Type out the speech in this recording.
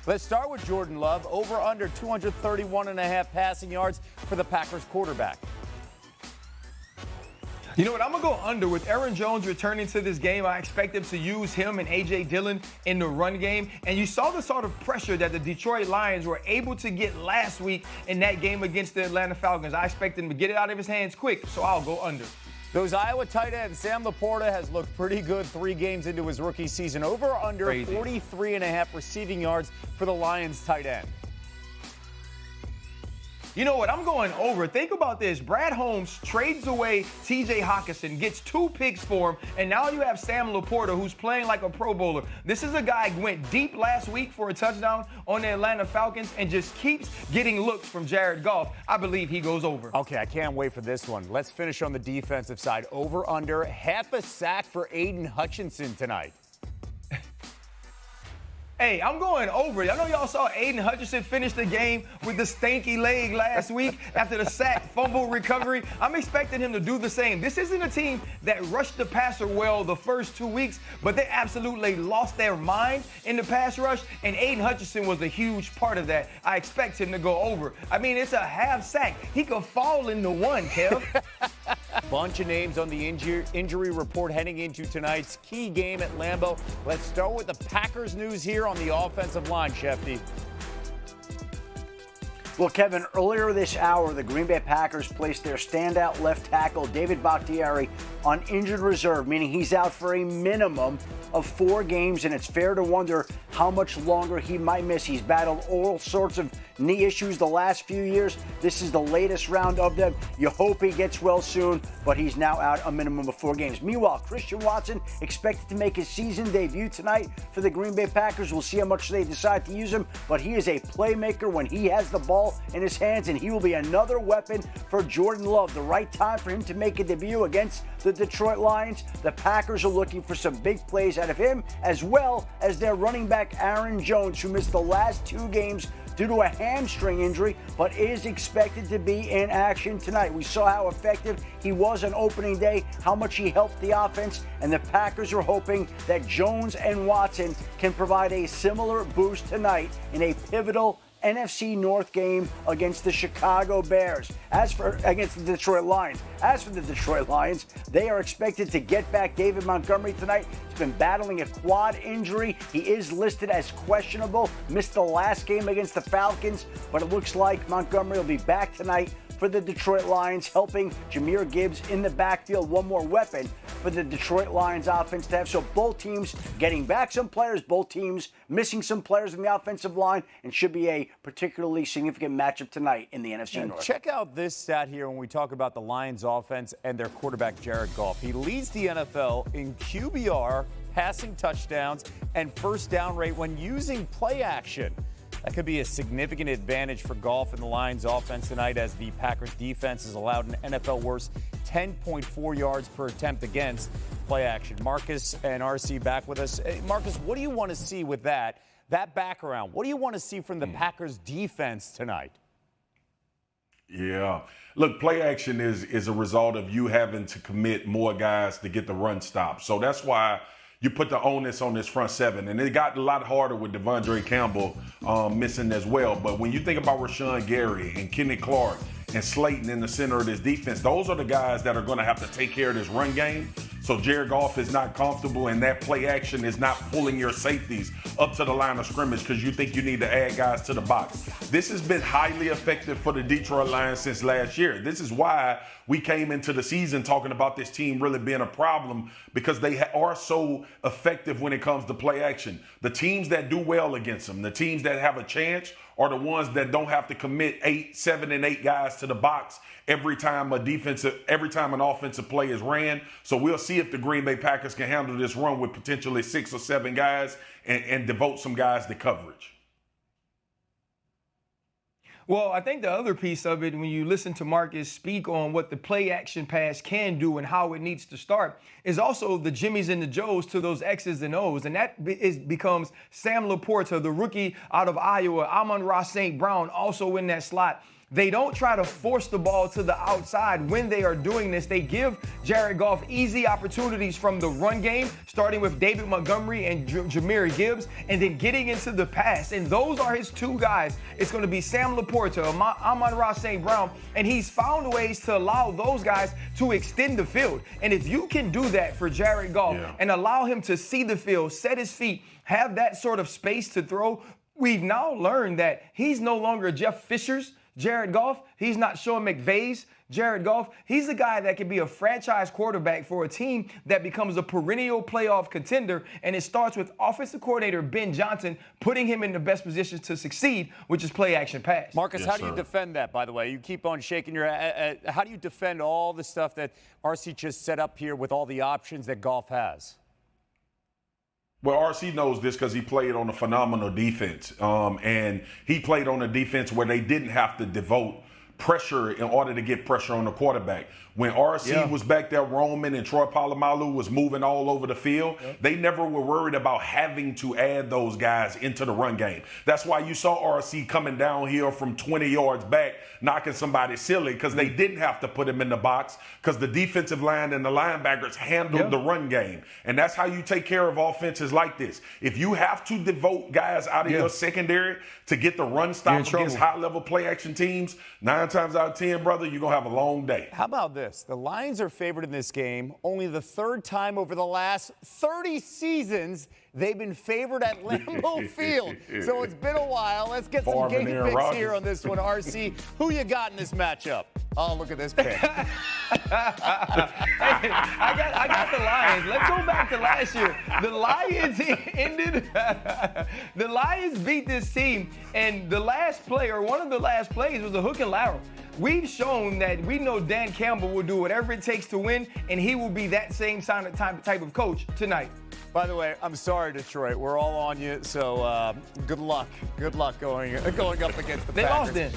Let's start with Jordan Love. Over under 231.5 passing yards for the Packers quarterback. You know what? I'm going to go under. With Aaron Jones returning to this game, I expect them to use him and A.J. Dillon in the run game. And you saw the sort of pressure that the Detroit Lions were able to get last week in that game against the Atlanta Falcons. I expect them to get it out of his hands quick, so I'll go under. Those Iowa tight ends, Sam Laporta has looked pretty good 3 games into his rookie season. Over under 43.5 receiving yards for the Lions tight end. You know what? I'm going over. Think about this. Brad Holmes trades away T.J. Hockenson, gets 2 picks for him, and now you have Sam Laporta, who's playing like a Pro Bowler. This is a guy who went deep last week for a touchdown on the Atlanta Falcons and just keeps getting looks from Jared Goff. I believe he goes over. Okay, I can't wait for this one. Let's finish on the defensive side. Over under half a sack for Aiden Hutchinson tonight. Hey, I'm going over. I know y'all saw Aiden Hutchinson finish the game with the stanky leg last week after the sack, fumble recovery. I'm expecting him to do the same. This isn't a team that rushed the passer well the first 2 weeks, but they absolutely lost their mind in the pass rush, and Aiden Hutchinson was a huge part of that. I expect him to go over. I mean, it's a half sack. He could fall into one, Kev. Bunch of names on the injury report heading into tonight's key game at Lambeau. Let's start with the Packers news here on the offensive line, Schefter. Well, Kevin, earlier this hour, the Green Bay Packers placed their standout left tackle, David Bakhtiari, on injured reserve, meaning he's out for a minimum of 4 games, and it's fair to wonder how much longer he might miss. He's battled all sorts of knee issues the last few years. This is the latest round of them. You hope he gets well soon, but he's now out a minimum of 4 games. Meanwhile, Christian Watson expected to make his season debut tonight for the Green Bay Packers. We'll see how much they decide to use him, but he is a playmaker when he has the ball in his hands, and he will be another weapon for Jordan Love. The right time for him to make a debut against the Detroit Lions. The Packers are looking for some big plays out of him, as well as their running back Aaron Jones, who missed the last 2 games due to a hamstring injury, but is expected to be in action tonight. We saw how effective he was on opening day, how much he helped the offense, and the Packers are hoping that Jones and Watson can provide a similar boost tonight in a pivotal NFC North game against the Chicago Bears. Against the Detroit Lions. As for the Detroit Lions, they are expected to get back David Montgomery tonight. He's been battling a quad injury. He is listed as questionable. Missed the last game against the Falcons, but it looks like Montgomery will be back tonight for the Detroit Lions, helping Jahmyr Gibbs in the backfield. One more weapon for the Detroit Lions offense to have. So both teams getting back some players, both teams missing some players in the offensive line, and should be a particularly significant matchup tonight in the NFC North. Check out this stat here when we talk about the Lions offense and their quarterback, Jared Goff. He leads the NFL in QBR, passing touchdowns, and first down rate when using play action. That could be a significant advantage for Goff and the Lions offense tonight, as the Packers defense has allowed an NFL worst 10.4 yards per attempt against play action. Marcus and RC back with us. Hey, Marcus, what do you want to see with that background? What do you want to see from the Packers defense tonight? Yeah. Look, play action is a result of you having to commit more guys to get the run stop. So that's why you put the onus on this front 7. And it got a lot harder with Devondre Campbell missing as well. But when you think about Rashawn Gary and Kenny Clark and Slayton in the center of this defense, those are the guys that are going to have to take care of this run game. So Jared Goff is not comfortable, and that play action is not pulling your safeties up to the line of scrimmage because you think you need to add guys to the box. This has been highly effective for the Detroit Lions since last year. This is why we came into the season talking about this team really being a problem, because they are so effective when it comes to play action. The teams that do well against them, the teams that have a chance, are the ones that don't have to commit 7 and 8 guys to the box every time an offensive play is ran. So we'll see if the Green Bay Packers can handle this run with potentially 6 or 7 guys and devote some guys to coverage. Well, I think the other piece of it, when you listen to Marcus speak on what the play action pass can do and how it needs to start, is also the Jimmies and the Joes to those X's and O's. And that becomes Sam Laporta, the rookie out of Iowa, Amon-Ra St. Brown, also in that slot. They don't try to force the ball to the outside. When they are doing this, they give Jared Goff easy opportunities from the run game, starting with David Montgomery and Jahmyr Gibbs, and then getting into the pass. And those are his two guys. It's going to be Sam Laporta, Amon-Ra St. Brown, and he's found ways to allow those guys to extend the field. And if you can do that for Jared Goff and allow him to see the field, set his feet, have that sort of space to throw, we've now learned that he's no longer Jeff Fisher's Jared Goff. He's not Sean McVay's Jared Goff. He's a guy that can be a franchise quarterback for a team that becomes a perennial playoff contender. And it starts with offensive coordinator Ben Johnson putting him in the best position to succeed, which is play action pass. Marcus, how do you defend that, by the way? You keep on shaking your head. How do you defend all the stuff that RC just set up here with all the options that Goff has? Well, RC knows this because he played on a phenomenal defense. And he played on a defense where they didn't have to devote pressure in order to get pressure on the quarterback. When RC was back there roaming and Troy Polamalu was moving all over the field, they never were worried about having to add those guys into the run game. That's why you saw RC coming downhill from 20 yards back, knocking somebody silly, because they didn't have to put him in the box because the defensive line and the linebackers handled the run game. And that's how you take care of offenses like this. If you have to devote guys out of your secondary to get the run stop against high-level play-action teams, 9 times out of 10, brother, you're going to have a long day. How about this? The Lions are favored in this game. Only the third time over the last 30 seasons they've been favored at Lambeau Field. So it's been a while. Let's get some game picks here on this one, RC. Who you got in this matchup? Oh, look at this pick. Hey, I got the Lions. Let's go back to last year. The Lions the Lions beat this team, and the last play, or one of the last plays, was a hook and lateral. We've shown that we know Dan Campbell will do whatever it takes to win, and he will be that same type of coach tonight. By the way, I'm sorry, Detroit. We're all on you, so good luck. Good luck going up against the Packers. They lost then.